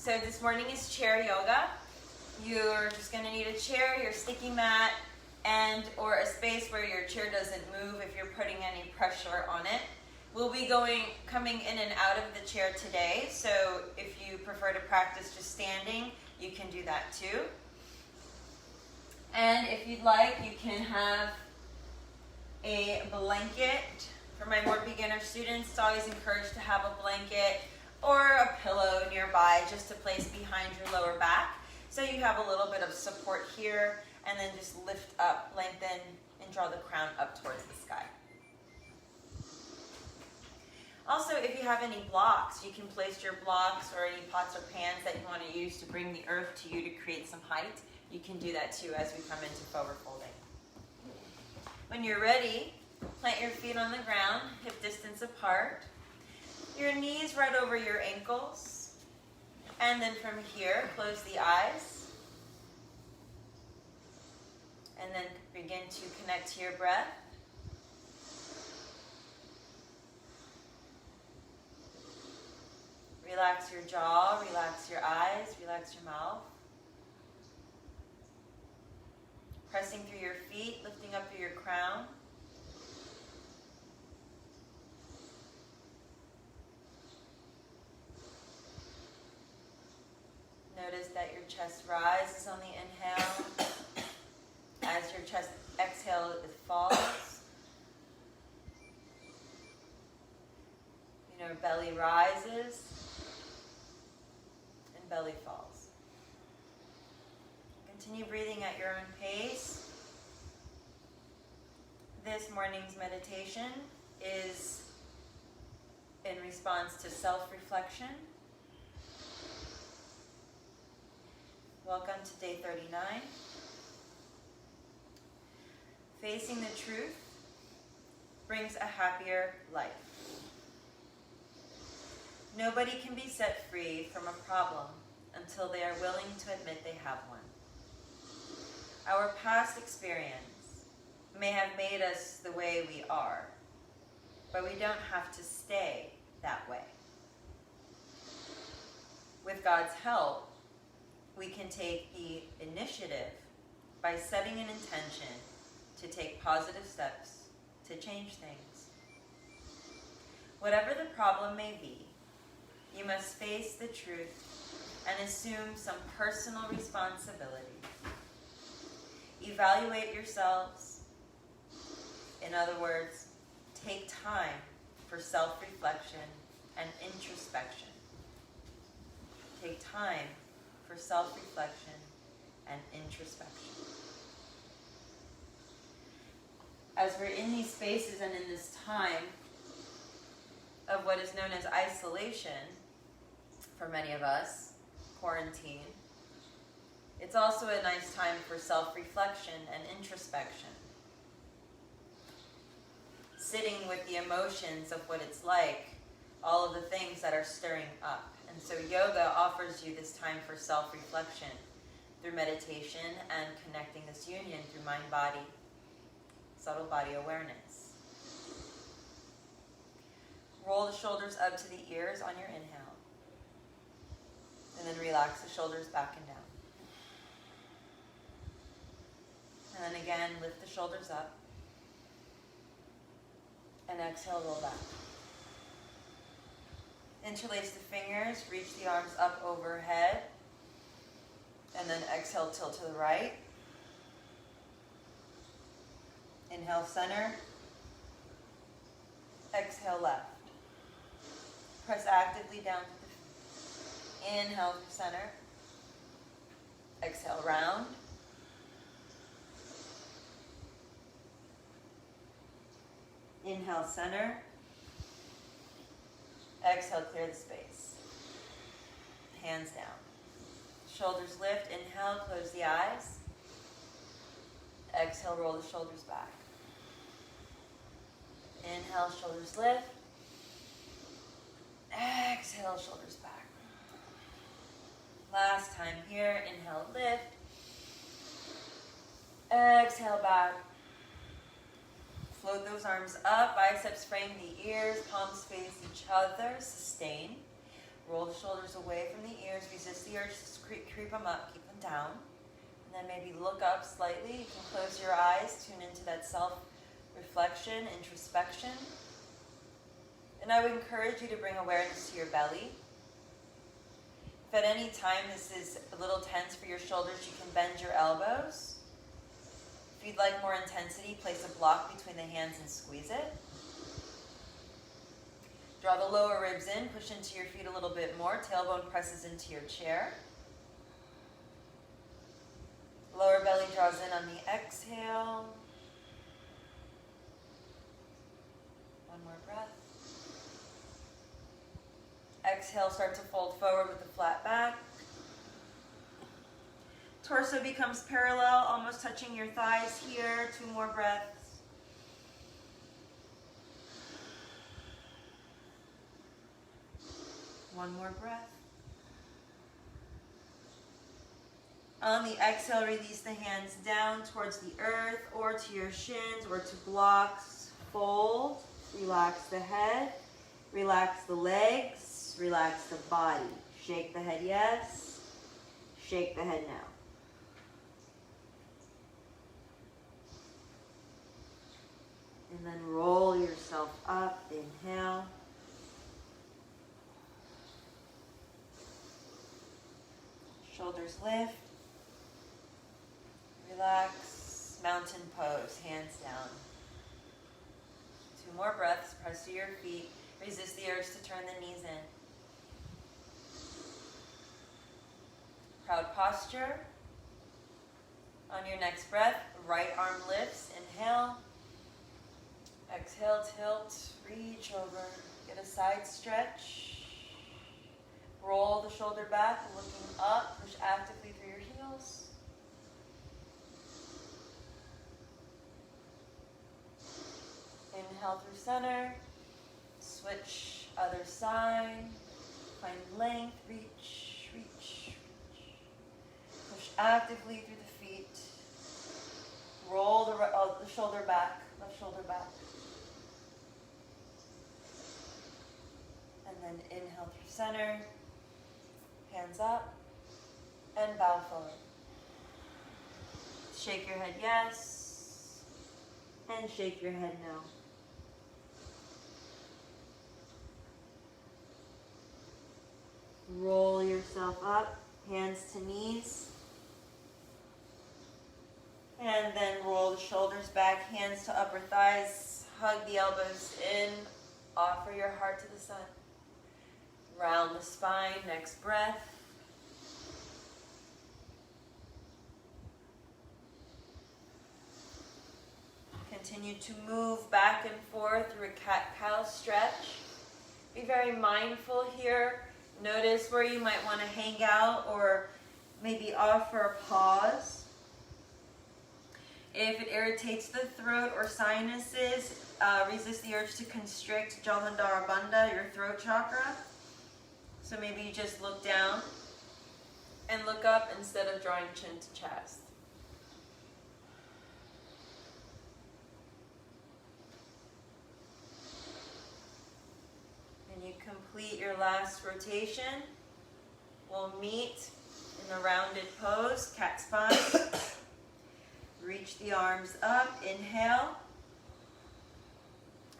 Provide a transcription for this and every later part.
So this morning is chair yoga. You're just going to need a chair, your sticky mat, and or a space where your chair doesn't move if you're putting any pressure on it. We'll be coming in and out of the chair today, so if you prefer to practice just standing, you can do that too. And if you'd like, you can have a blanket. For my more beginner students, it's always encouraged to have a blanket or a pillow nearby just to place behind your lower back. So you have a little bit of support here, and then just lift up, lengthen, and draw the crown up towards the sky. Also, if you have any blocks, you can place your blocks or any pots or pans that you want to use to bring the earth to you to create some height. You can do that too as we come into forward folding. When you're ready, plant your feet on the ground, hip distance apart. Your knees right over your ankles. And then from here, close the eyes. And then begin to connect to your breath. Relax your jaw, relax your eyes, relax your mouth. Pressing through your feet, lifting up through your crown. Notice that your chest rises on the inhale. As your chest exhale, it falls. Your belly rises and belly falls. Continue breathing at your own pace. This morning's meditation is in response to self-reflection. Welcome to day 39. Facing the truth brings a happier life. Nobody can be set free from a problem until they are willing to admit they have one. Our past experience may have made us the way we are, but we don't have to stay that way. With God's help, we can take the initiative by setting an intention to take positive steps to change things. Whatever the problem may be, you must face the truth and assume some personal responsibility. Evaluate yourselves. In other words, take time for self-reflection and introspection. Take time for self-reflection and introspection. As we're in these spaces and in this time of what is known as isolation, for many of us, quarantine, it's also a nice time for self-reflection and introspection. Sitting with the emotions of what it's like, all of the things that are stirring up. And so yoga offers you this time for self-reflection through meditation and connecting this union through mind-body, subtle body awareness. Roll the shoulders up to the ears on your inhale. And then relax the shoulders back and down. And then again, lift the shoulders up. And exhale, roll back. Interlace the fingers, reach the arms up overhead. And then exhale, tilt to the right. Inhale, center. Exhale, left. Press actively down to the feet. Inhale through center. Exhale, round. Inhale, center. Exhale, clear the space. Hands down. Shoulders lift. Inhale, close the eyes. Exhale, roll the shoulders back. Inhale, shoulders lift. Exhale, shoulders back. Last time here. Inhale, lift. Exhale, back. Float those arms up, biceps frame the ears, palms face each other, sustain. Roll the shoulders away from the ears. Resist the urge to creep them up. Keep them down. And then maybe look up slightly. You can close your eyes. Tune into that self-reflection, introspection. And I would encourage you to bring awareness to your belly. If at any time this is a little tense for your shoulders, you can bend your elbows. If you'd like more intensity, place a block between the hands and squeeze it. Draw the lower ribs in, push into your feet a little bit more. Tailbone presses into your chair. Lower belly draws in on the exhale. One more breath. Exhale, start to fold forward with a flat back. Torso becomes parallel, almost touching your thighs here. 2 more breaths. One more breath. On the exhale, release the hands down towards the earth or to your shins or to blocks. Fold. Relax the head. Relax the legs. Relax the body. Shake the head yes. Shake the head now. And then roll yourself up. Inhale. Shoulders lift. Relax. Mountain pose. Hands down. 2 more breaths. Press to your feet. Resist the urge to turn the knees in. Proud posture. On your next breath, right arm lifts. Inhale. Exhale, tilt, reach over. Get a side stretch. Roll the shoulder back, looking up. Push actively through your heels. Inhale through center. Switch other side. Find length, reach, reach, reach. Push actively through the feet. Roll the shoulder back, left shoulder back. And then inhale through center. Hands up. And bow forward. Shake your head yes. And shake your head no. Roll yourself up, hands to knees. And then roll the shoulders back, hands to upper thighs. Hug the elbows in. Offer your heart to the sun. Round the spine, next breath. Continue to move back and forth through a cat-cow stretch. Be very mindful here. Notice where you might want to hang out or maybe offer a pause. If it irritates the throat or sinuses, resist the urge to constrict Jalandhara Bandha, your throat chakra. So maybe you just look down and look up instead of drawing chin to chest. When you complete your last rotation, we'll meet in a rounded pose, cat spine. Reach the arms up, inhale.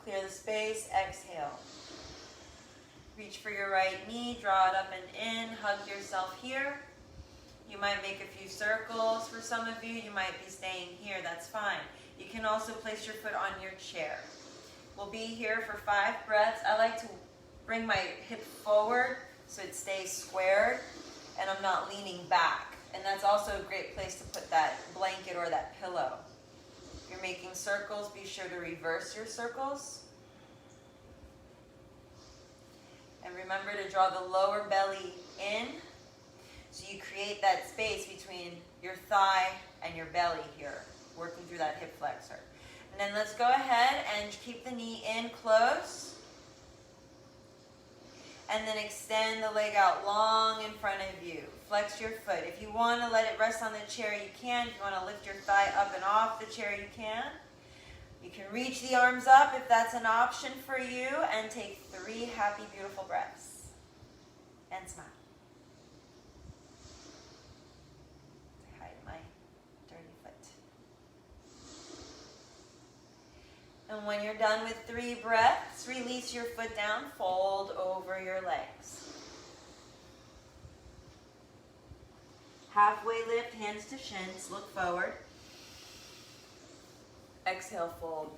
Clear the space, exhale. Reach for your right knee, draw it up and in, hug yourself here. You might make a few circles. For some of you, you might be staying here, that's fine. You can also place your foot on your chair. We'll be here for 5 breaths. I like to bring my hip forward so it stays squared and I'm not leaning back. And that's also a great place to put that blanket or that pillow. If you're making circles, be sure to reverse your circles. And remember to draw the lower belly in so you create that space between your thigh and your belly here, working through that hip flexor. And then let's go ahead and keep the knee in close. And then extend the leg out long in front of you. Flex your foot. If you want to let it rest on the chair, you can. If you want to lift your thigh up and off the chair, you can. You can reach the arms up if that's an option for you, and take 3 happy, beautiful breaths. And when you're done with 3 breaths, release your foot down, fold over your legs. Halfway lift, hands to shins, look forward. Exhale, fold.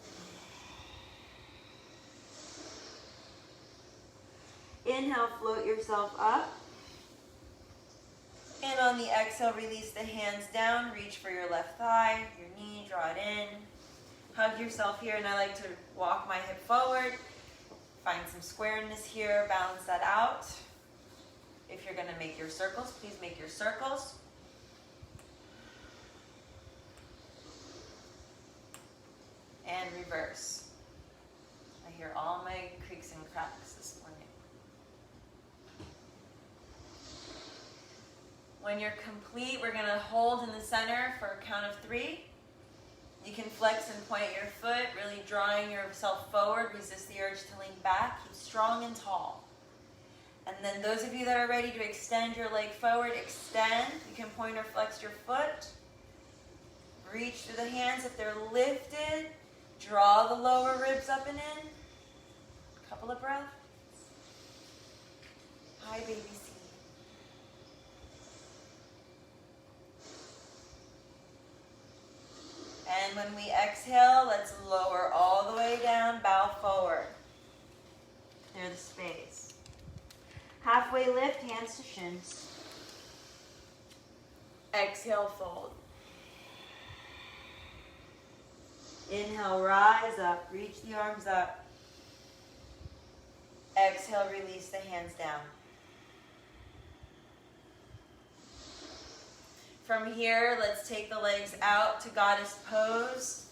Inhale, float yourself up. And on the exhale, release the hands down, reach for your left thigh, your knee, draw it in. Hug yourself here, and I like to walk my hip forward. Find some squareness here, balance that out. If you're gonna make your circles, please make your circles. And reverse. I hear all my creaks and cracks this morning. When you're complete, we're gonna hold in the center for a count of 3. You can flex and point your foot, really drawing yourself forward. Resist the urge to lean back. Keep strong and tall. And then those of you that are ready to extend your leg forward, extend. You can point or flex your foot. Reach through the hands if they're lifted. Draw the lower ribs up and in. A couple of breaths. Hi, baby C. And when we exhale, let's lower all the way down, bow forward. Clear the space. Halfway lift, hands to shins. Exhale, fold. Inhale, rise up, reach the arms up. Exhale, release the hands down. From here, let's take the legs out to goddess pose.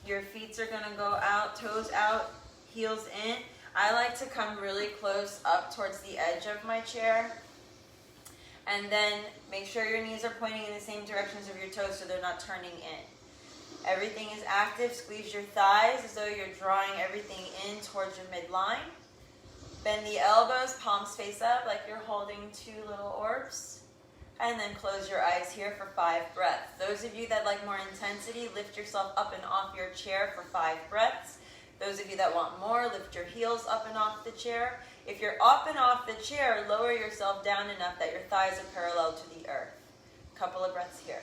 Your feet are gonna go out, toes out, heels in. I like to come really close up towards the edge of my chair. And then make sure your knees are pointing in the same directions of your toes so they're not turning in. Everything is active. Squeeze your thighs as though you're drawing everything in towards your midline. Bend the elbows, palms face up like you're holding 2 little orbs. And then close your eyes here for 5 breaths. Those of you that like more intensity, lift yourself up and off your chair for 5 breaths. Those of you that want more, lift your heels up and off the chair. If you're up and off the chair, lower yourself down enough that your thighs are parallel to the earth. Couple of breaths here.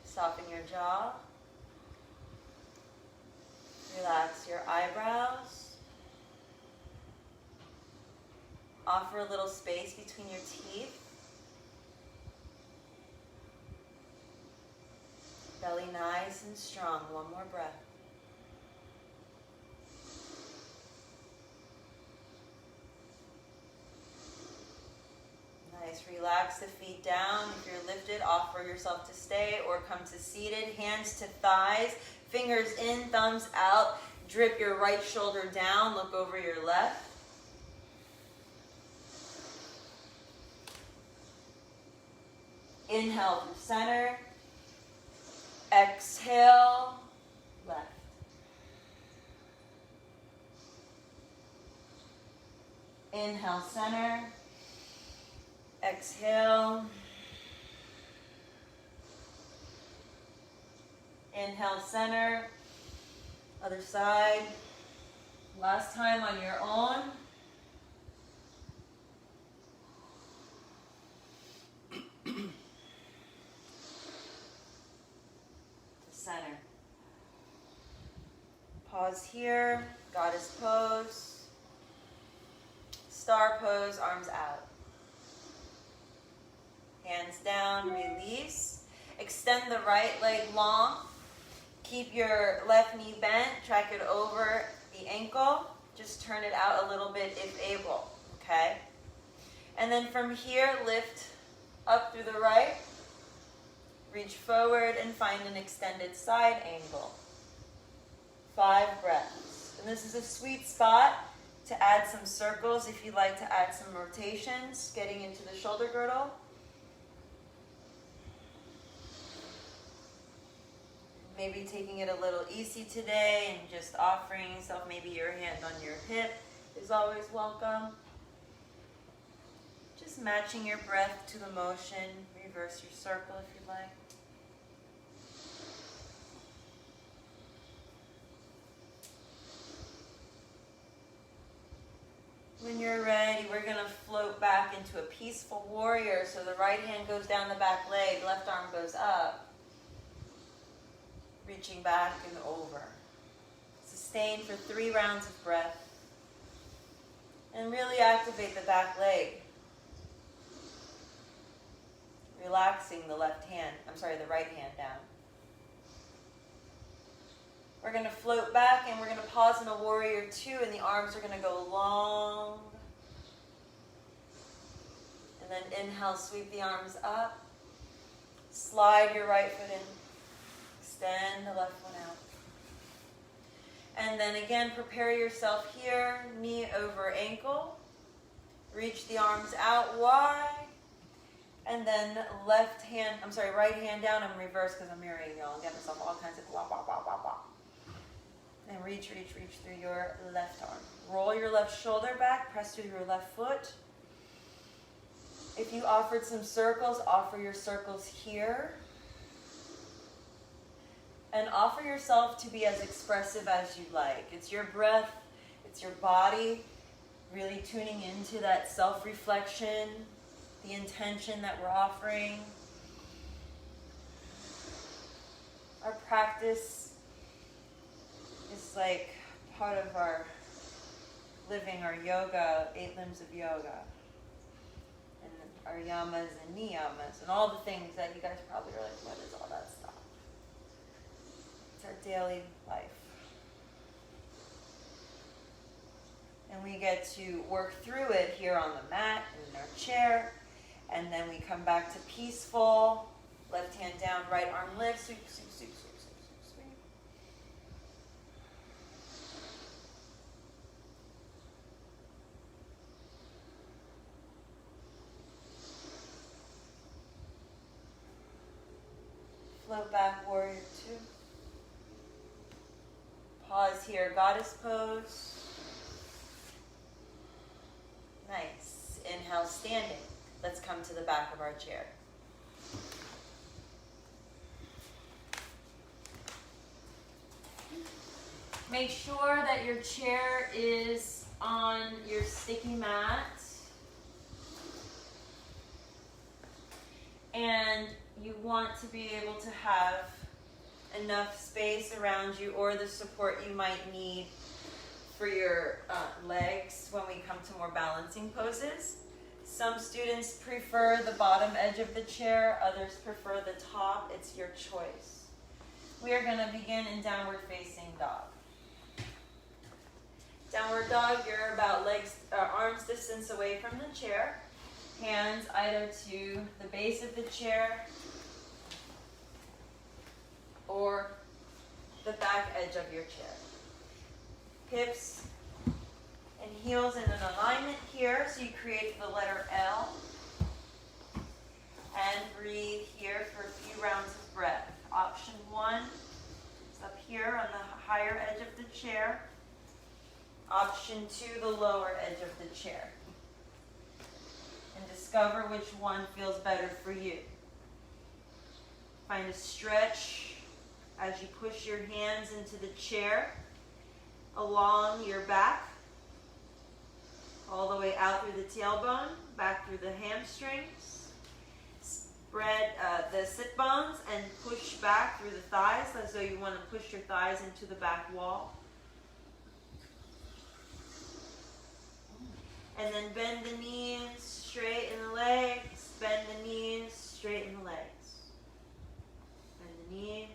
Soften your jaw. Relax your eyebrows. Offer a little space between your teeth. Belly nice and strong. One more breath. Nice. Relax the feet down. If you're lifted, offer yourself to stay or come to seated. Hands to thighs. Fingers in, thumbs out. Drip your right shoulder down. Look over your left. Inhale through center. Exhale, left. Inhale, center. Exhale. Inhale, center. Other side. Last time on your own. Center. Pause here. Goddess pose. Star pose, arms out. Hands down, release. Extend the right leg long. Keep your left knee bent. Track it over the ankle. Just turn it out a little bit if able. Okay? And then from here, lift up through the right. Reach forward and find an extended side angle. 5 breaths. And this is a sweet spot to add some circles if you'd like to add some rotations, getting into the shoulder girdle. Maybe taking it a little easy today and just offering yourself maybe your hand on your hip is always welcome. Just matching your breath to the motion. Reverse your circle if you'd like. When you're ready, we're going to float back into a peaceful warrior. So the right hand goes down the back leg, left arm goes up, reaching back and over. Sustain for 3 rounds of breath. And really activate the back leg. Relaxing the right hand down. We're going to float back and we're going to pause in a warrior 2 and the arms are going to go long. And then inhale, sweep the arms up. Slide your right foot in. Extend the left one out. And then again, prepare yourself here, knee over ankle. Reach the arms out wide. And then right hand down. I'm reversed because I'm mirroring y'all. I'm getting myself all kinds of wah, wah, wah, wah, wah. And reach through your left arm. Roll your left shoulder back, press through your left foot. If you offered some circles, offer your circles here. And offer yourself to be as expressive as you like. It's your breath, it's your body, really tuning into that self-reflection, the intention that we're offering. Our practice is like part of our living our yoga, 8 limbs of yoga, and our yamas and niyamas, and all the things that you guys probably are like, what is all that stuff? It's our daily life. And we get to work through it here on the mat, in our chair, and then we come back to peaceful, left hand down, right arm lift, sweep, sweep, sweep, sweep, sweep, sweep, sweep. Float back, warrior 2. Pause here, goddess pose. Nice. Inhale, standing. Let's come to the back of our chair. Make sure that your chair is on your sticky mat. And you want to be able to have enough space around you or the support you might need for your legs when we come to more balancing poses. Some students prefer the bottom edge of the chair, others prefer the top. It's your choice. We are going to begin in downward facing dog. Downward dog, you're about arms distance away from the chair. Hands either to the base of the chair or the back edge of your chair. Hips and heels in an alignment here, so you create the letter L. And breathe here for a few rounds of breath. Option 1 is up here on the higher edge of the chair. Option 2, the lower edge of the chair. And discover which one feels better for you. Find a stretch as you push your hands into the chair, along your back, all the way out through the tailbone, back through the hamstrings. Spread the sit bones and push back through the thighs as though you want to push your thighs into the back wall. And then bend the knees, straighten the legs, bend the knees, straighten the legs. Bend the knees.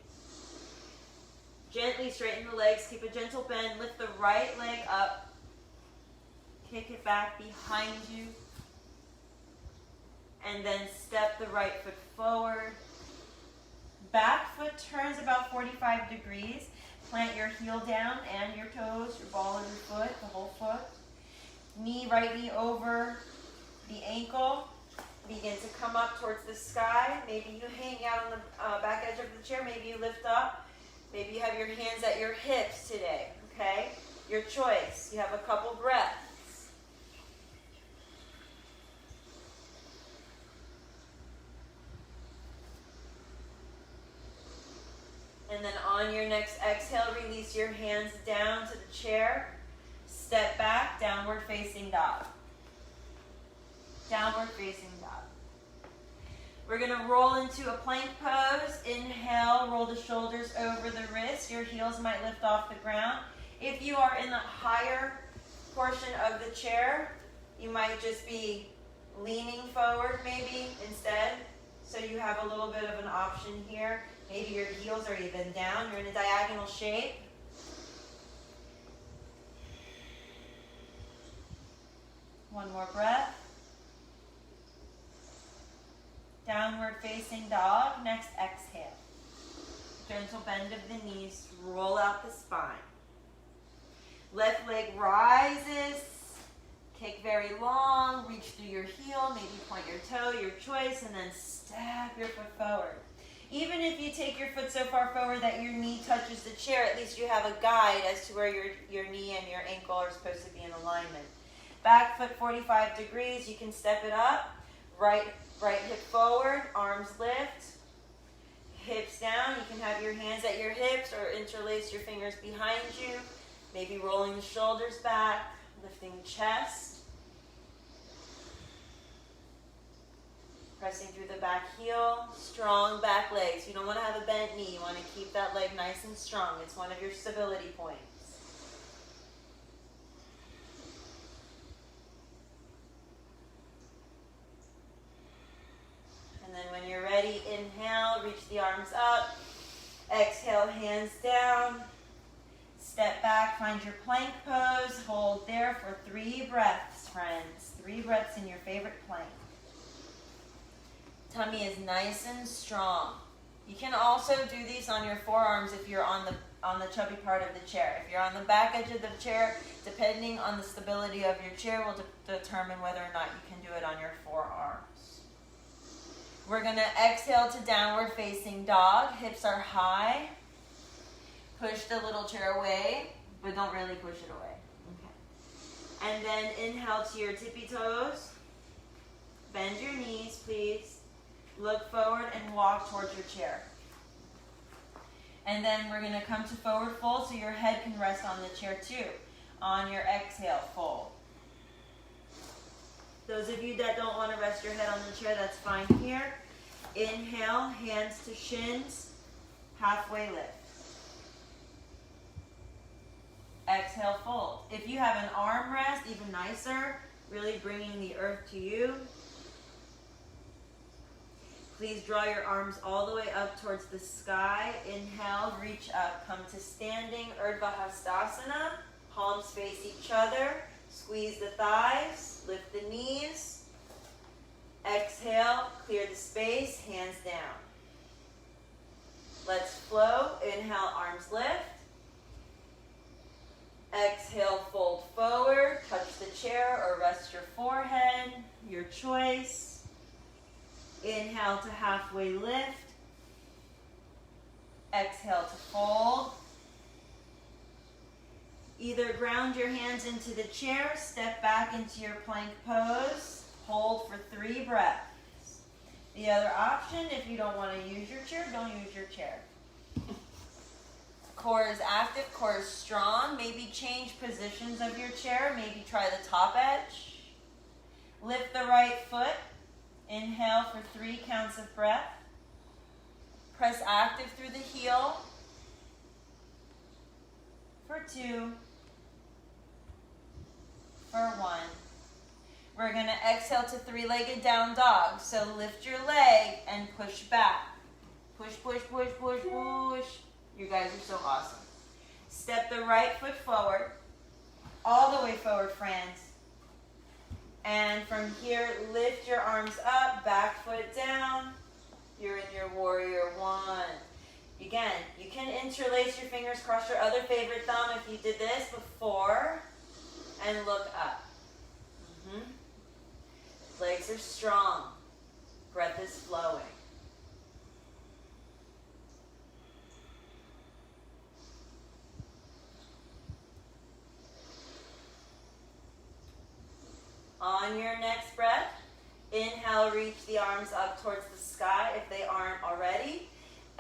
Gently straighten the legs, keep a gentle bend, lift the right leg up, kick it back behind you, and then step the right foot forward. Back foot turns about 45 degrees. Plant your heel down and your toes, your ball of your foot, the whole foot. Right knee over the ankle. Begin to come up towards the sky. Maybe you hang out on the back edge of the chair. Maybe you lift up. Maybe you have your hands at your hips today, okay? Your choice. You have a couple breaths. And then on your next exhale, release your hands down to the chair. Step back, downward facing dog. Downward facing dog. We're going to roll into a plank pose. Inhale, roll the shoulders over the wrists. Your heels might lift off the ground. If you are in the higher portion of the chair, you might just be leaning forward maybe instead. So you have a little bit of an option here. Maybe your heels are even down. You're in a diagonal shape. One more breath. Downward facing dog. Next, exhale. Gentle bend of the knees. Roll out the spine. Left leg rises. Kick very long. Reach through your heel. Maybe point your toe, your choice, and then step your foot forward. Even if you take your foot so far forward that your knee touches the chair, at least you have a guide as to where your knee and your ankle are supposed to be in alignment. Back foot 45 degrees. You can step it up. Right hip forward, arms lift, hips down. You can have your hands at your hips or interlace your fingers behind you. Maybe rolling the shoulders back, lifting the chest. Pressing through the back heel, strong back legs. You don't want to have a bent knee. You want to keep that leg nice and strong. It's one of your stability points. And then when you're ready, inhale, reach the arms up. Exhale, hands down. Step back, find your plank pose. Hold there for 3 breaths, friends. 3 breaths in your favorite plank. Tummy is nice and strong. You can also do these on your forearms if you're on the chubby part of the chair. If you're on the back edge of the chair, depending on the stability of your chair will determine whether or not you can do it on your forearms. We're going to exhale to downward facing dog. Hips are high. Push the little chair away, but don't really push it away. Okay. And then inhale to your tippy toes. Bend your knees, please. Look forward and walk towards your chair. And then we're going to come to forward fold so your head can rest on the chair too. On your exhale, fold. Those of you that don't want to rest your head on the chair, that's fine here. Inhale, hands to shins, halfway lift. Exhale, fold. If you have an arm rest, even nicer, really bringing the earth to you. Please draw your arms all the way up towards the sky. Inhale, reach up, come to standing, Urdhva Hastasana. Palms face each other. Squeeze the thighs, lift the knees. Exhale, clear the space, hands down. Let's flow. Inhale, arms lift. Exhale, fold forward, touch the chair or rest your forehead, your choice. Inhale to halfway lift. Exhale to fold. Either ground your hands into the chair, step back into your plank pose, hold for 3 breaths. The other option, if you don't want to use your chair, don't use your chair. Core is active, core is strong. Maybe change positions of your chair. Maybe try the top edge. Lift the right foot. Inhale for 3 counts of breath. Press active through the heel. For 2. For 1. We're going to exhale to 3-legged down dog. So lift your leg and push back. Push, push, push, push, push. You guys are so awesome. Step the right foot forward. All the way forward, friends. And from here, lift your arms up, back foot down. You're in your warrior 1. Again, you can interlace your fingers, cross your other favorite thumb if you did this before, and look up. Legs are strong. Breath is flowing. On your next breath, inhale, reach the arms up towards the sky if they aren't already.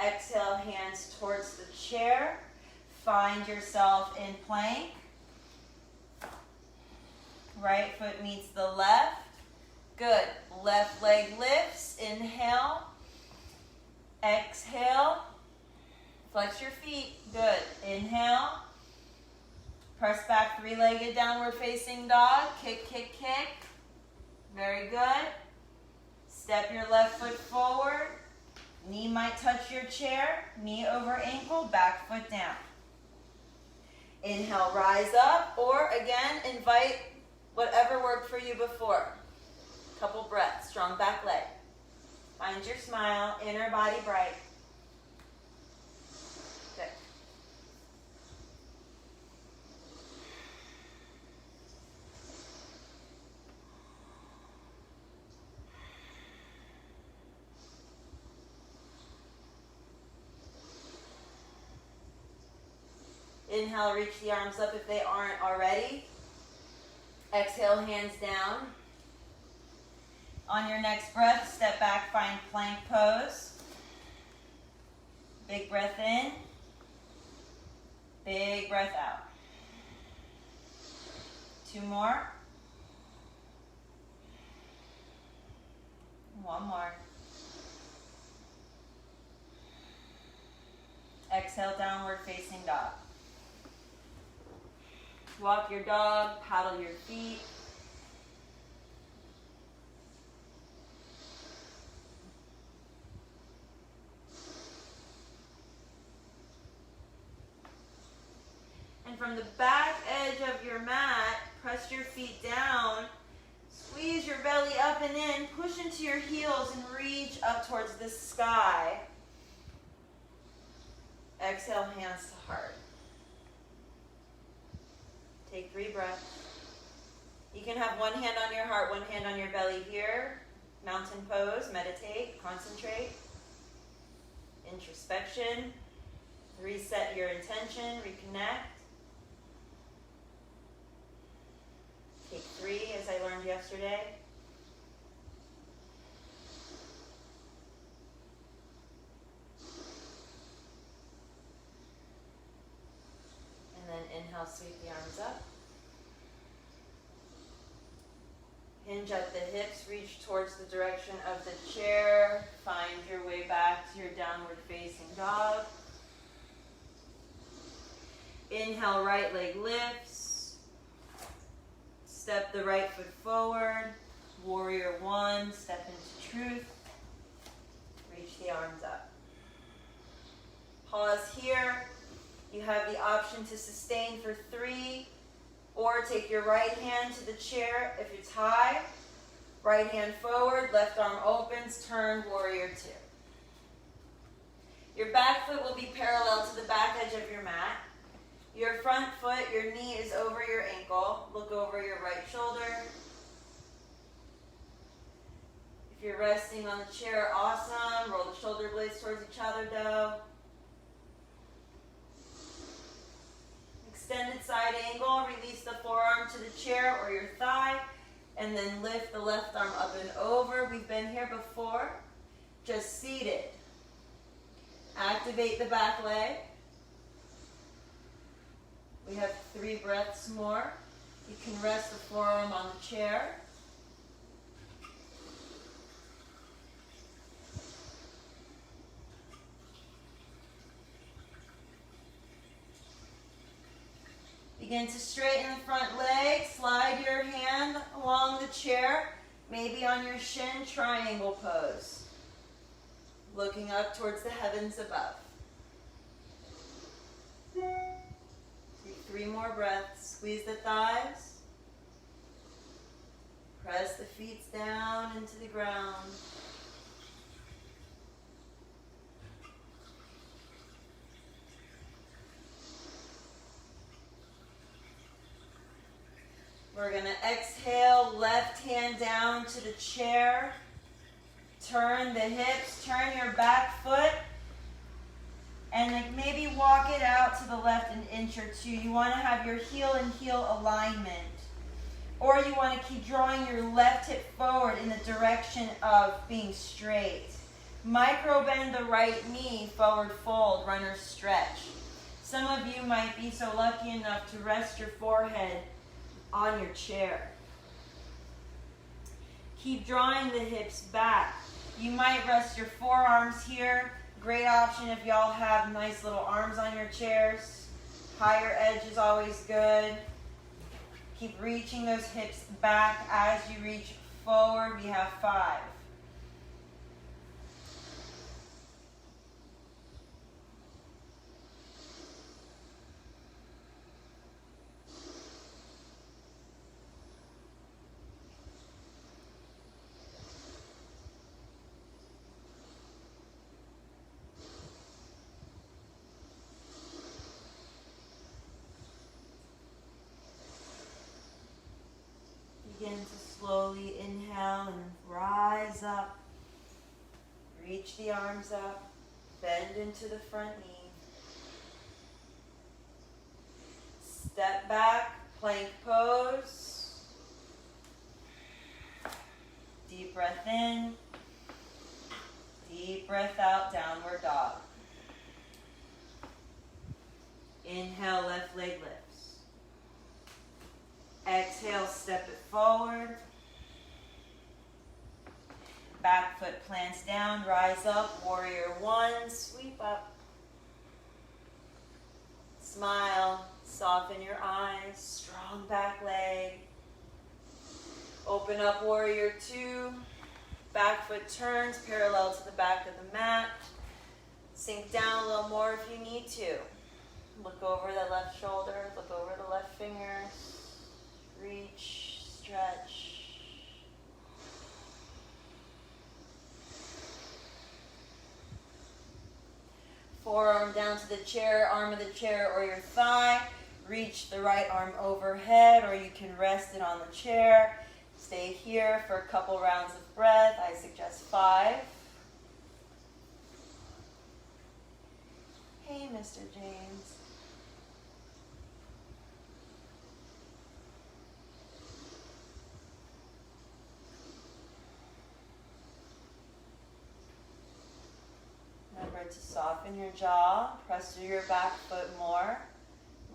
Exhale, hands towards the chair. Find yourself in plank. Right foot meets the left. Good. Left leg lifts. Inhale. Exhale. Flex your feet. Good. Inhale. Press back, three-legged downward facing dog. Kick, kick, kick. Very good. Step your left foot forward. Knee might touch your chair. Knee over ankle, back foot down. Inhale, rise up, or again, invite whatever worked for you before. Couple breaths, strong back leg. Find your smile, inner body bright. Good. Inhale, reach the arms up if they aren't already. Exhale, hands down. On your next breath, step back, find plank pose. Big breath in. Big breath out. 2 more. 1 more. Exhale, downward facing dog. Walk your dog, paddle your feet. And from the back edge of your mat, press your feet down, squeeze your belly up and in, push into your heels and reach up towards the sky. Exhale, hands to heart. Take 3 breaths. You can have one hand on your heart, one hand on your belly here. Mountain pose, meditate, concentrate. Introspection. Reset your intention, reconnect. Take 3, as I learned yesterday. And then inhale, sweep the arms up. Hinge at the hips, reach towards the direction of the chair. Find your way back to your downward facing dog. Inhale, right leg lifts. Step the right foot forward. Warrior 1, step into truth. Reach the arms up. Pause here. You have the option to sustain for 3, or take your right hand to the chair if it's high. Right hand forward, left arm opens, turn, warrior 2. Your back foot will be parallel to the back edge of your mat. Your front foot, your knee is over your ankle. Look over your right shoulder. If you're resting on the chair, awesome. Roll the shoulder blades towards each other, dough. Extended side angle, release the forearm to the chair or your thigh, and then lift the left arm up and over. We've been here before. Just seated. Activate the back leg. We have 3 breaths more. You can rest the forearm on the chair. Begin to straighten the front leg. Slide your hand along the chair, maybe on your shin, triangle pose. Looking up towards the heavens above. Take 3 more breaths. Squeeze the thighs. Press the feet down into the ground. We're going to exhale, left hand down to the chair. Turn the hips, turn your back foot, and like maybe walk it out to the left an inch or 2. You want to have your heel and heel alignment. Or you want to keep drawing your left hip forward in the direction of being straight. Micro bend the right knee, forward fold, runner stretch. Some of you might be so lucky enough to rest your forehead on your chair. Keep drawing the hips back. You might rest your forearms here. Great option if y'all have nice little arms on your chairs. Higher edge is always good. Keep reaching those hips back as you reach forward. We have 5. Begin to slowly inhale and rise up. Reach the arms up. Bend into the front knee. Step back, plank pose. Deep breath in. Deep breath out, downward dog. Inhale, left leg lifts. Exhale, step it forward. Back foot plants down, rise up, warrior 1, sweep up. Smile, soften your eyes, strong back leg. Open up, warrior 2. Back foot turns parallel to the back of the mat. Sink down a little more if you need to. Look over the left shoulder, look over the left fingers. Reach, stretch. Forearm down to the chair, arm of the chair or your thigh. Reach the right arm overhead, or you can rest it on the chair. Stay here for a couple rounds of breath. I suggest 5. Hey, Mr. James. Remember to soften your jaw, press through your back foot more,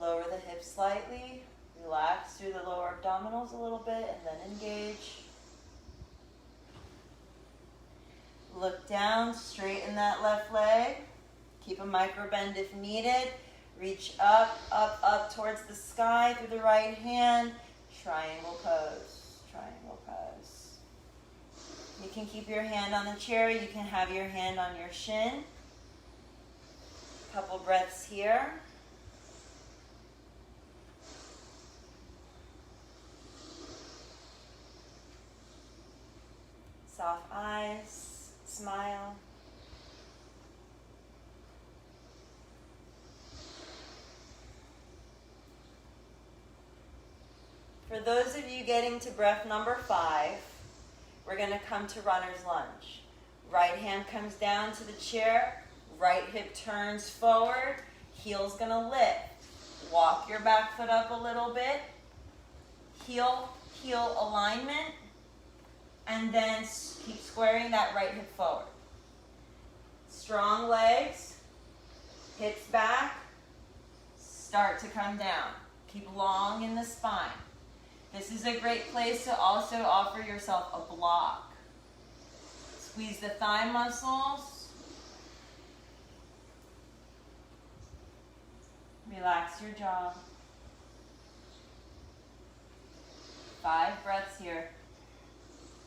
lower the hips slightly, relax through the lower abdominals a little bit, and then engage. Look down, straighten that left leg, keep a micro bend if needed, reach up, up, up towards the sky through the right hand, triangle pose, triangle pose. You can keep your hand on the chair, you can have your hand on your shin. Couple breaths here. Soft eyes, smile. For those of you getting to breath number 5, we're going to come to runner's lunge. Right hand comes down to the chair. Right hip turns forward, heel's gonna lift. Walk your back foot up a little bit. Heel alignment. And then keep squaring that right hip forward. Strong legs, hips back, start to come down. Keep long in the spine. This is a great place to also offer yourself a block. Squeeze the thigh muscles. Relax your jaw. 5 breaths here.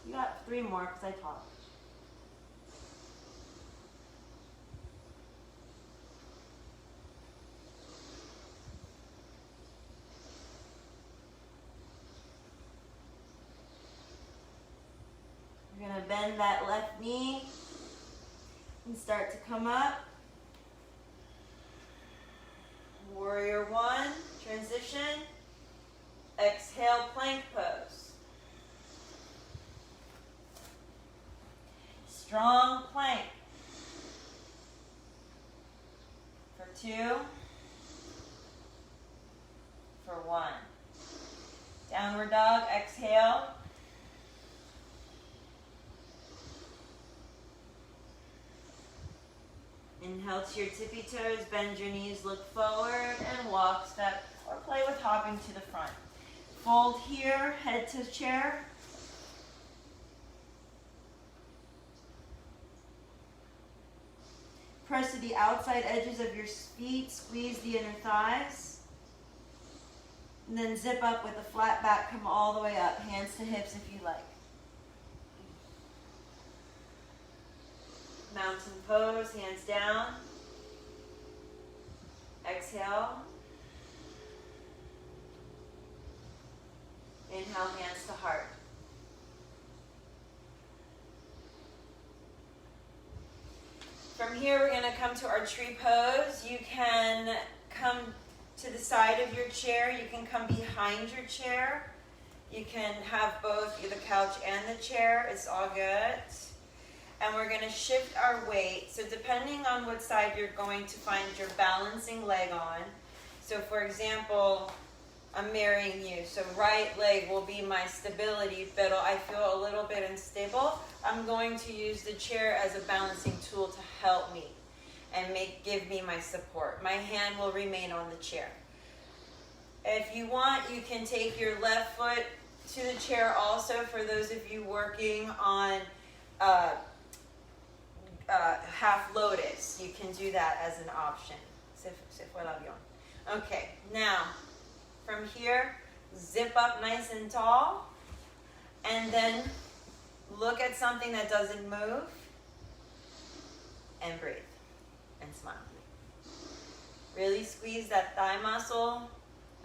You got 3 more because I talked. You're going to bend that left knee and start to come up. Warrior 1, transition. Exhale, plank pose. Strong plank. For 2. For 1. Downward dog, exhale. Inhale to your tippy toes, bend your knees, look forward, and walk, step, or play with hopping to the front. Fold here, head to chair. Press to the outside edges of your feet, squeeze the inner thighs. And then zip up with a flat back, come all the way up, hands to hips if you like. Mountain pose, hands down. Exhale. Inhale, hands to heart. From here, we're going to come to our tree pose. You can come to the side of your chair. You can come behind your chair. You can have both the couch and the chair. It's all good. And we're going to shift our weight. So depending on what side you're going to find your balancing leg on. So for example, I'm mirroring you. So right leg will be my stability, but I feel a little bit unstable. I'm going to use the chair as a balancing tool to help me and give me my support. My hand will remain on the chair. If you want, you can take your left foot to the chair also for those of you working on half lotus. You can do that as an option. Se fue el avión. Okay, now from here, zip up nice and tall, and then look at something that doesn't move, and breathe, and smile. Really squeeze that thigh muscle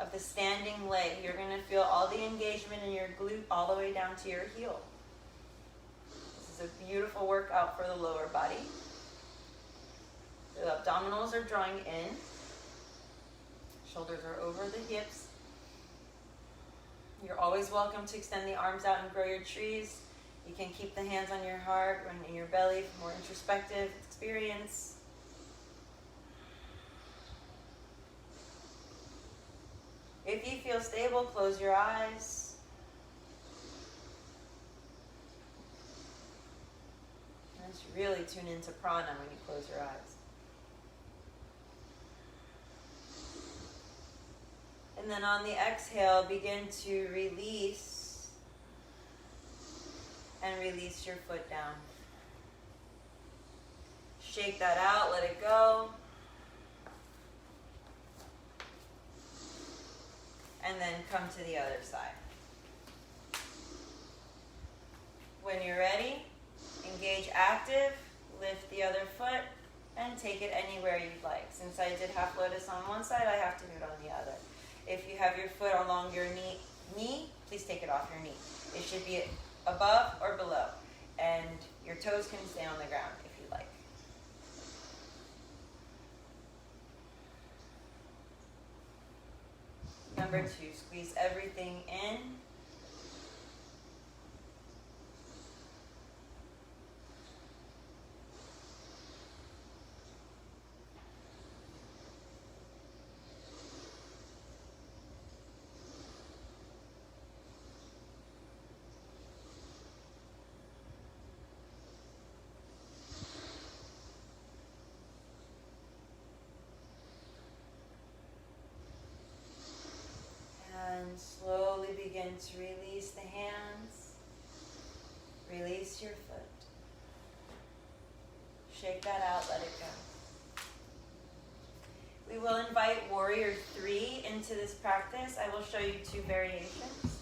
of the standing leg. You're going to feel all the engagement in your glute all the way down to your heel. This is a beautiful workout for the lower body. The abdominals are drawing in. Shoulders are over the hips. You're always welcome to extend the arms out and grow your trees. You can keep the hands on your heart and in your belly for more introspective experience. If you feel stable, close your eyes. And just really tune into prana when you close your eyes. And then on the exhale, begin to release and release your foot down. Shake that out, let it go. And then come to the other side. When you're ready, engage active, lift the other foot, and take it anywhere you'd like. Since I did half lotus on one side, I have to do it on the other. If you have your foot along your knee, please take it off your knee. It should be above or below. And your toes can stay on the ground if you like. Number 2, squeeze everything in. And slowly begin to release the hands. Release your foot. Shake that out, let it go. We will invite Warrior 3 into this practice. I will show you 2 variations.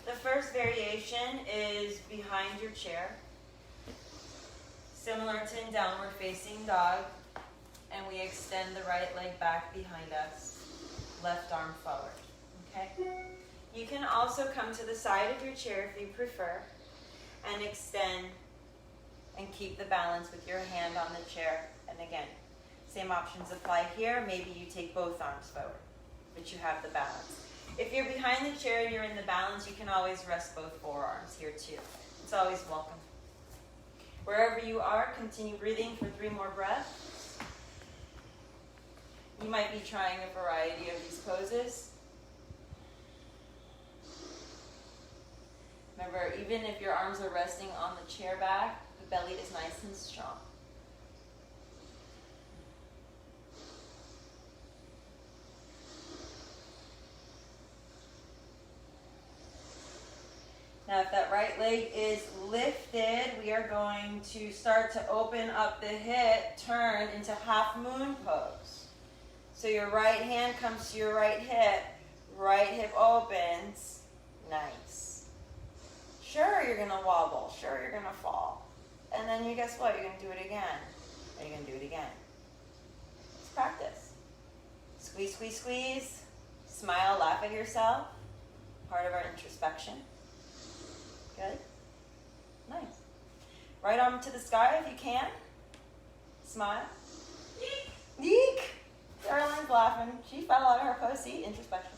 The first variation is behind your chair. Similar to in downward facing dog. And we extend the right leg back behind us. Left arm forward. Okay? You can also come to the side of your chair if you prefer and extend and keep the balance with your hand on the chair. And again, same options apply here. Maybe you take both arms forward, but you have the balance. If you're behind the chair and you're in the balance, you can always rest both forearms here too. It's always welcome. Wherever you are, continue breathing for 3 more breaths. You might be trying a variety of these poses. Remember, even if your arms are resting on the chair back, the belly is nice and strong. Now if that right leg is lifted, we are going to start to open up the hip, turn into half moon pose. So your right hand comes to your right hip opens, nice. Sure, you're gonna wobble, sure, you're gonna fall. And then you guess what, you're gonna do it again, and you're gonna do it again. Let's practice. Squeeze, squeeze, squeeze. Smile, laugh at yourself. Part of our introspection. Good. Nice. Right arm to the sky if you can. Smile. Yeek. Yeek. Caroline's laughing. She fell out of her pose. See, introspection.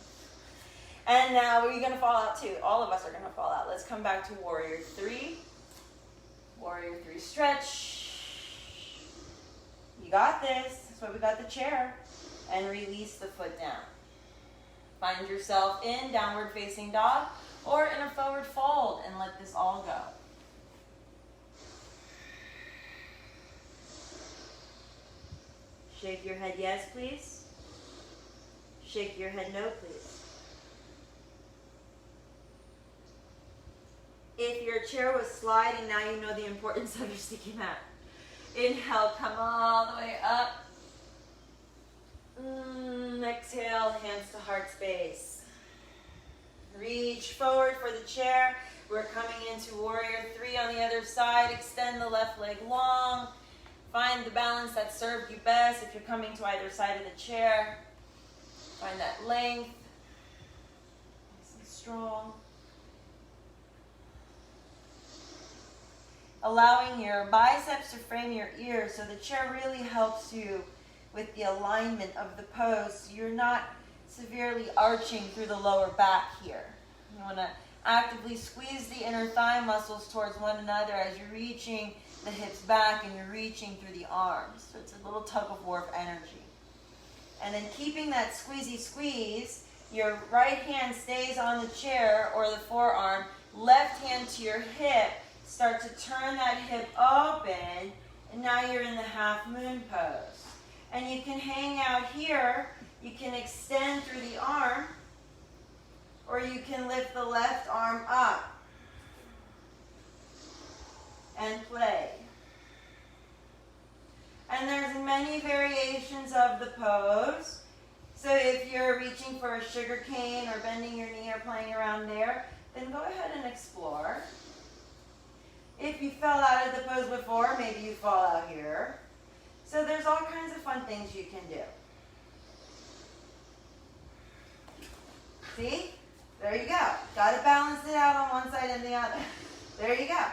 And now we're going to fall out too. All of us are going to fall out. Let's come back to Warrior 3. Warrior 3 stretch. You got this. That's why we got the chair. And release the foot down. Find yourself in downward facing dog or in a forward fold and let this all go. Shake your head yes, please. Shake your head no, please. If your chair was sliding, now you know the importance of your sticky mat. Inhale, come all the way up. Exhale, hands to heart space. Reach forward for the chair. We're coming into Warrior 3 on the other side. Extend the left leg long. Find the balance that served you best if you're coming to either side of the chair. Find that length. Nice and strong. Allowing your biceps to frame your ears, so the chair really helps you with the alignment of the pose. So you're not severely arching through the lower back here. You want to actively squeeze the inner thigh muscles towards one another as you're reaching the hips back and you're reaching through the arms. So it's a little tug of war of energy. And then keeping that squeezy squeeze, your right hand stays on the chair or the forearm, left hand to your hip. Start to turn that hip open, and now you're in the half moon pose. And you can hang out here, you can extend through the arm, or you can lift the left arm up and play. And there's many variations of the pose. So if you're reaching for a sugar cane or bending your knee or playing around there, then go ahead and explore. If you fell out of the pose before, maybe you fall out here. So there's all kinds of fun things you can do. See? There you go. Got to balance it out on one side and the other. There you go.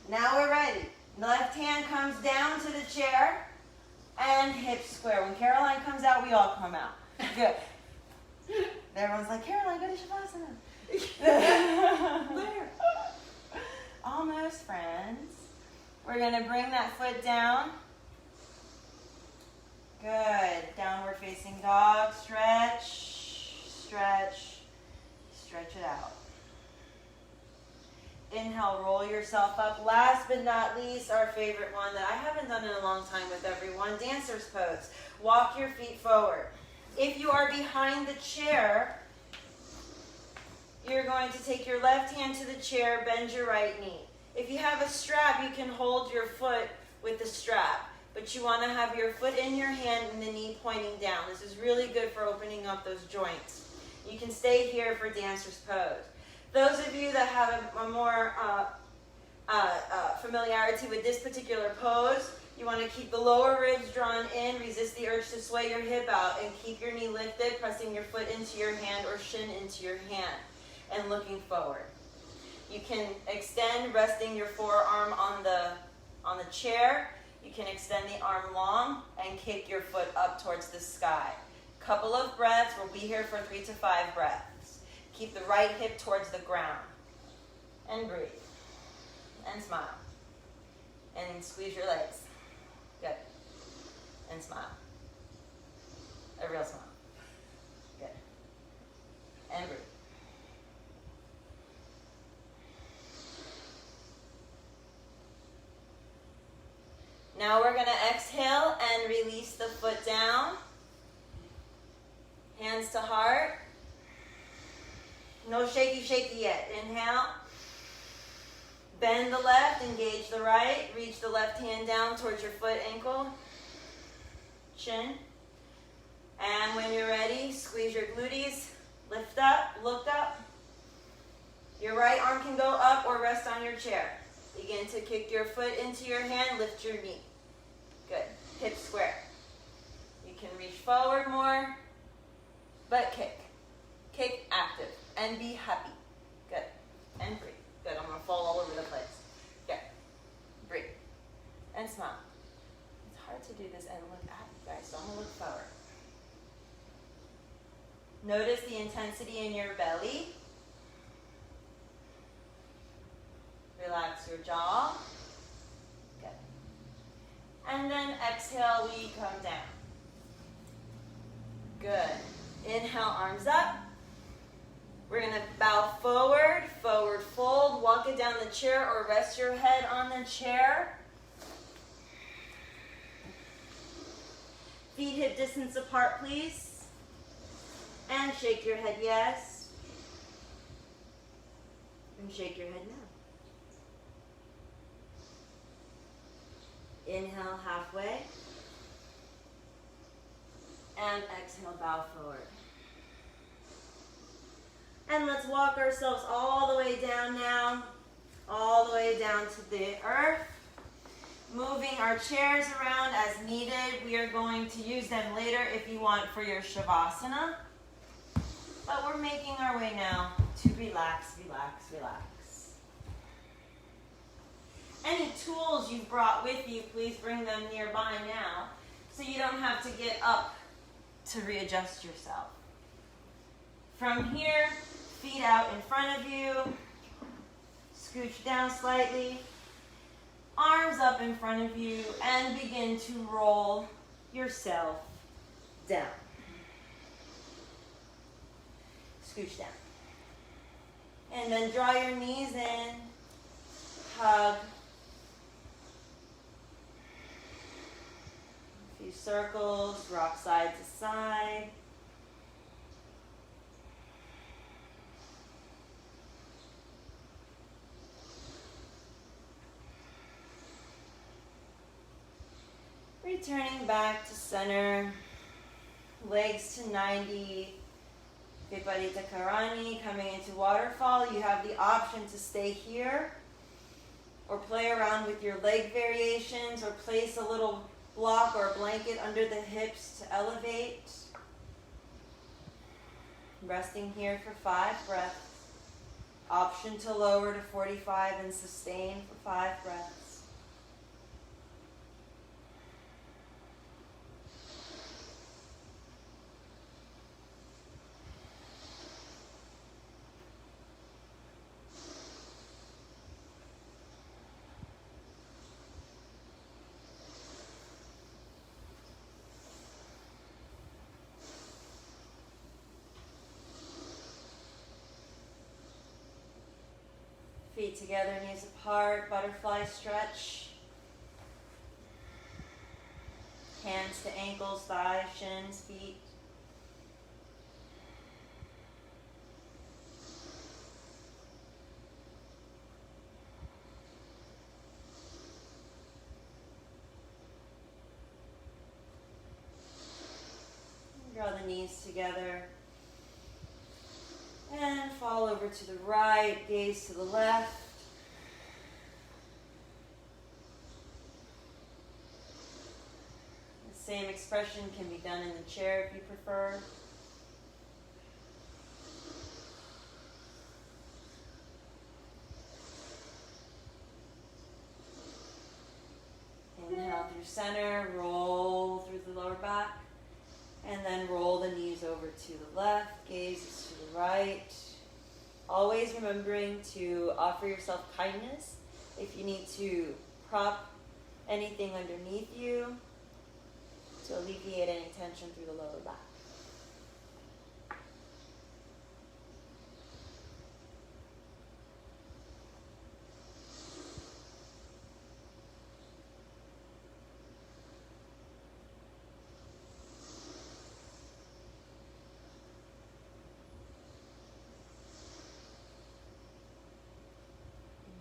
Now we're ready. Left hand comes down to the chair and hips square. When Caroline comes out, we all come out. Good. Everyone's like, Caroline, go to Shavasana. Where? Almost, friends. We're going to bring that foot down. Good. Downward facing dog. Stretch, stretch, stretch it out. Inhale, roll yourself up. Last but not least, our favorite one that I haven't done in a long time with everyone, dancer's pose. Walk your feet forward. If you are behind the chair, you're going to take your left hand to the chair, bend your right knee. If you have a strap, you can hold your foot with the strap, but you want to have your foot in your hand and the knee pointing down. This is really good for opening up those joints. You can stay here for dancer's pose. Those of you that have a more familiarity with this particular pose, you want to keep the lower ribs drawn in, resist the urge to sway your hip out, and keep your knee lifted, pressing your foot into your hand or shin into your hand, and looking forward. You can extend, resting your forearm on the chair. You can extend the arm long and kick your foot up towards the sky. Couple of breaths. We'll be here for 3 to 5 breaths. Keep the right hip towards the ground. And breathe. And smile. And squeeze your legs. Good. And smile. A real smile. Good. And breathe. Now we're going to exhale and release the foot down. Hands to heart. No shaky, shaky yet. Inhale. Bend the left, engage the right. Reach the left hand down towards your foot, ankle, chin. And when you're ready, squeeze your glutes, lift up, look up. Your right arm can go up or rest on your chair. Begin to kick your foot into your hand, lift your knee. Good. Hips square. You can reach forward more, but kick. Kick active and be happy. Good. And breathe. Good. I'm going to fall all over the place. Good. Breathe. And smile. It's hard to do this and look at you guys, so I'm going to look forward. Notice the intensity in your belly. Relax your jaw. Good. And then exhale, we come down. Good. Inhale, arms up. We're going to bow forward, forward fold, walk it down the chair or rest your head on the chair. Feet hip distance apart, please. And shake your head yes. And shake your head no. Inhale halfway. And exhale, bow forward. And let's walk ourselves all the way down now. All the way down to the earth. Moving our chairs around as needed. We are going to use them later if you want for your Shavasana. But we're making our way now to relax, relax, relax. Any tools you've brought with you, please bring them nearby now so you don't have to get up to readjust yourself. From here, feet out in front of you. Scooch down slightly. Arms up in front of you and begin to roll yourself down. Scooch down. And then draw your knees in. Hug. A few circles, rock side to side. Returning back to center, legs to 90, Viparita Karani, coming into waterfall. You have the option to stay here or play around with your leg variations or place a little block or blanket under the hips to elevate. Resting here for 5 breaths. Option to lower to 45 and sustain for 5 breaths. Feet together, knees apart, butterfly stretch. Hands to ankles, thighs, shins, feet. Draw the knees together. And fall over to the right, gaze to the left. The same expression can be done in the chair if you prefer. Inhale through center, roll through the lower back. And then roll the knees over to the left, gaze to the right. Always remembering to offer yourself kindness. If you need to prop anything underneath you to alleviate any tension through the lower back.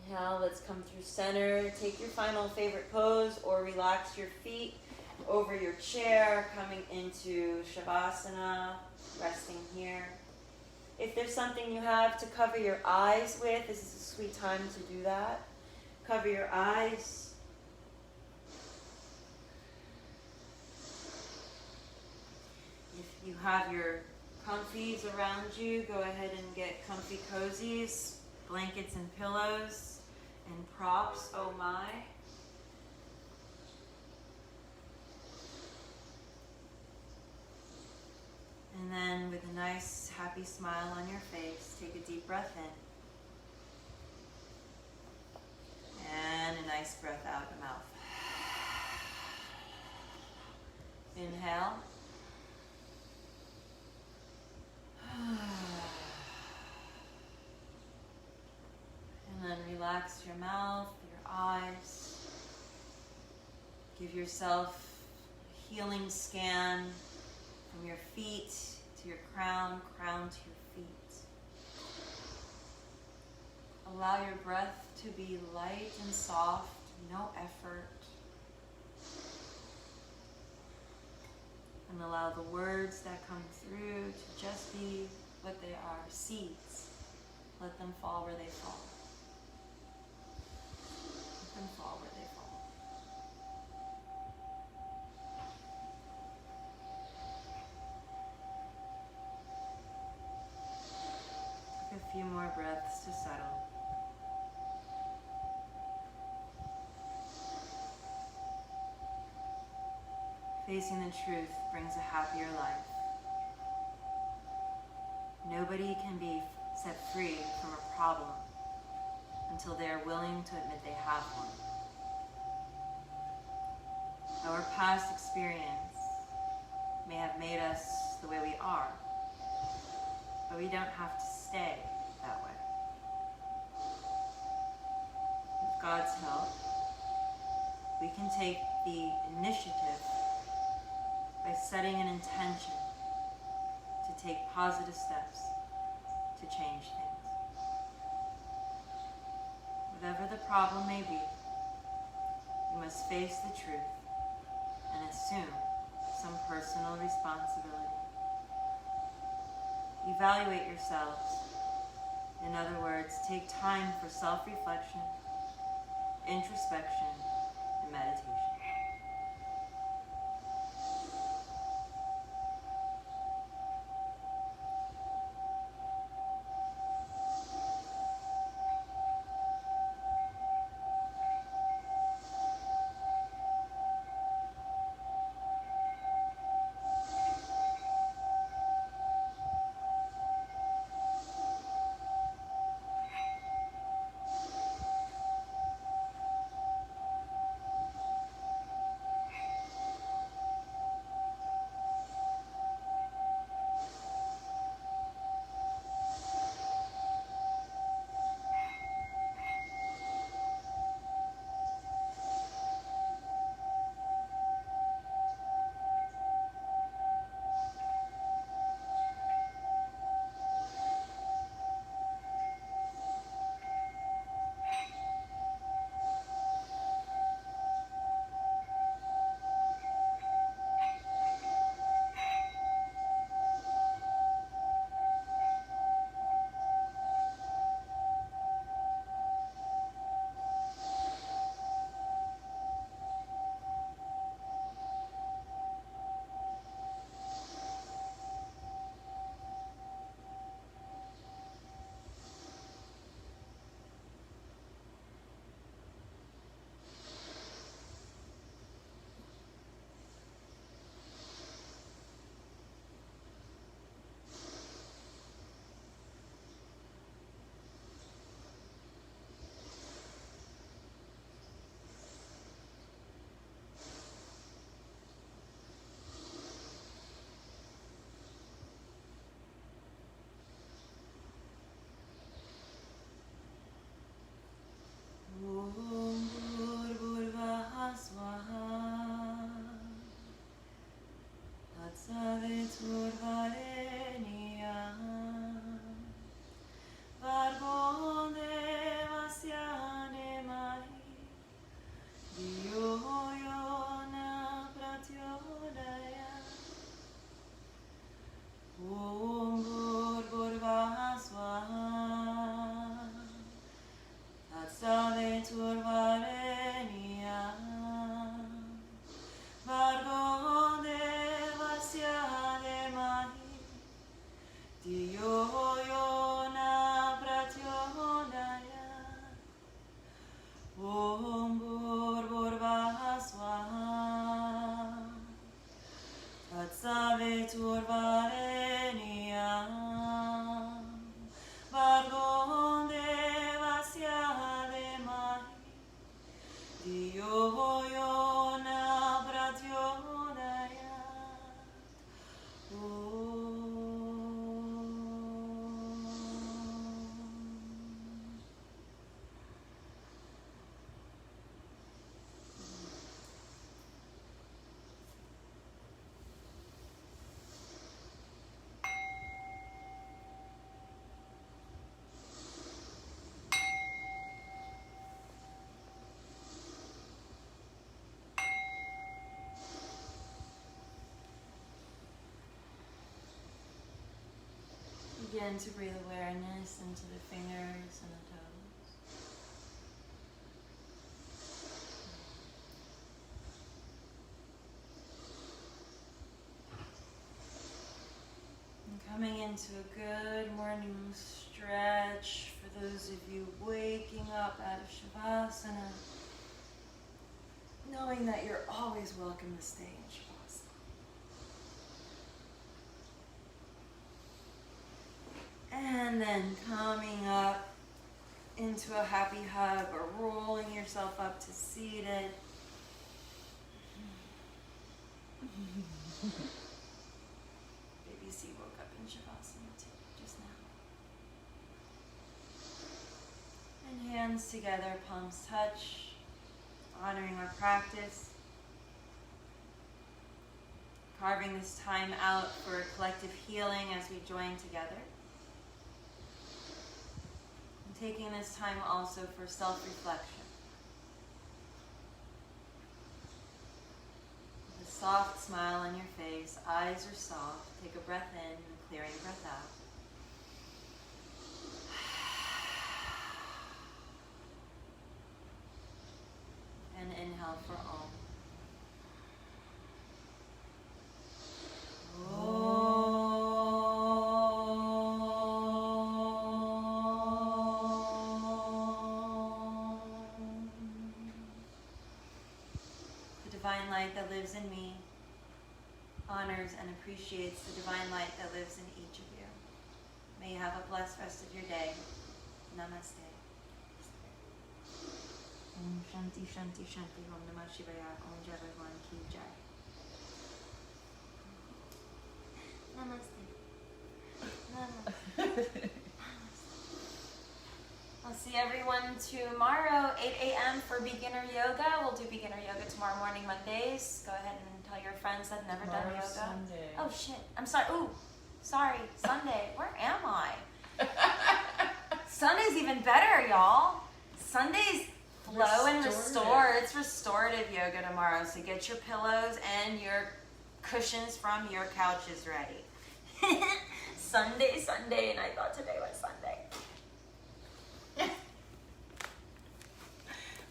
Inhale, let's come through center. Take your final favorite pose or relax your feet over your chair, coming into Shavasana, resting here. If there's something you have to cover your eyes with, this is a sweet time to do that. Cover your eyes. If you have your comfies around you, go ahead and get comfy cozies, blankets and pillows, and props, oh my. And then with a nice, happy smile on your face, take a deep breath in. And a nice breath out the mouth. Inhale. And then relax your mouth, your eyes. Give yourself a healing scan from your feet to your crown, crown to your feet. Allow your breath to be light and soft, no effort. And allow the words that come through to just be what they are, seeds. Let them fall where they fall. Let them fall where they fall. Take a few more breaths to settle. Facing the truth brings a happier life. Nobody can be set free from a problem until they are willing to admit they have one. Our past experience may have made us the way we are, but we don't have to stay that way. With God's help, we can take the initiative by setting an intention to take positive steps to change things. Whatever the problem may be, you must face the truth and assume some personal responsibility. Evaluate yourselves. In other words, take time for self-reflection, introspection, and meditation. Begin to breathe awareness into the fingers and the toes. And coming into a good morning stretch for those of you waking up out of Shavasana, knowing that you're always welcome to stay in Shavasana. And then coming up into a happy hug or rolling yourself up to seated. Baby C woke up in Shavasana too, just now. And hands together, palms touch, honoring our practice. Carving this time out for collective healing as we join together. Taking this time also for self-reflection. With a soft smile on your face, eyes are soft. Take a breath in and a clearing breath out. And inhale for Om. Divine light that lives in me honors and appreciates the divine light that lives in each of you. May you have a blessed rest of your day. Namaste. Om Shanti Shanti Shanti. Om Namah Shivaya. Om Jai Bhagwan Ki Jai. Namaste. Namaste. I'll see everyone tomorrow, 8 a.m. for beginner yoga. We'll do beginner yoga tomorrow morning, Mondays. Go ahead and tell your friends that have never done yoga. Sunday. Oh, shit. I'm sorry. Ooh, sorry. Sunday. Where am I? Sunday's even better, y'all. Sunday's flow and restore. It's restorative yoga tomorrow. So get your pillows and your cushions from your couches ready. Sunday, and I thought today was Sunday.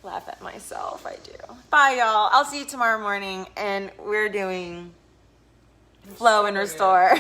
Laugh at myself, I do. Bye, y'all. I'll see you tomorrow morning, and we're doing flow and restore.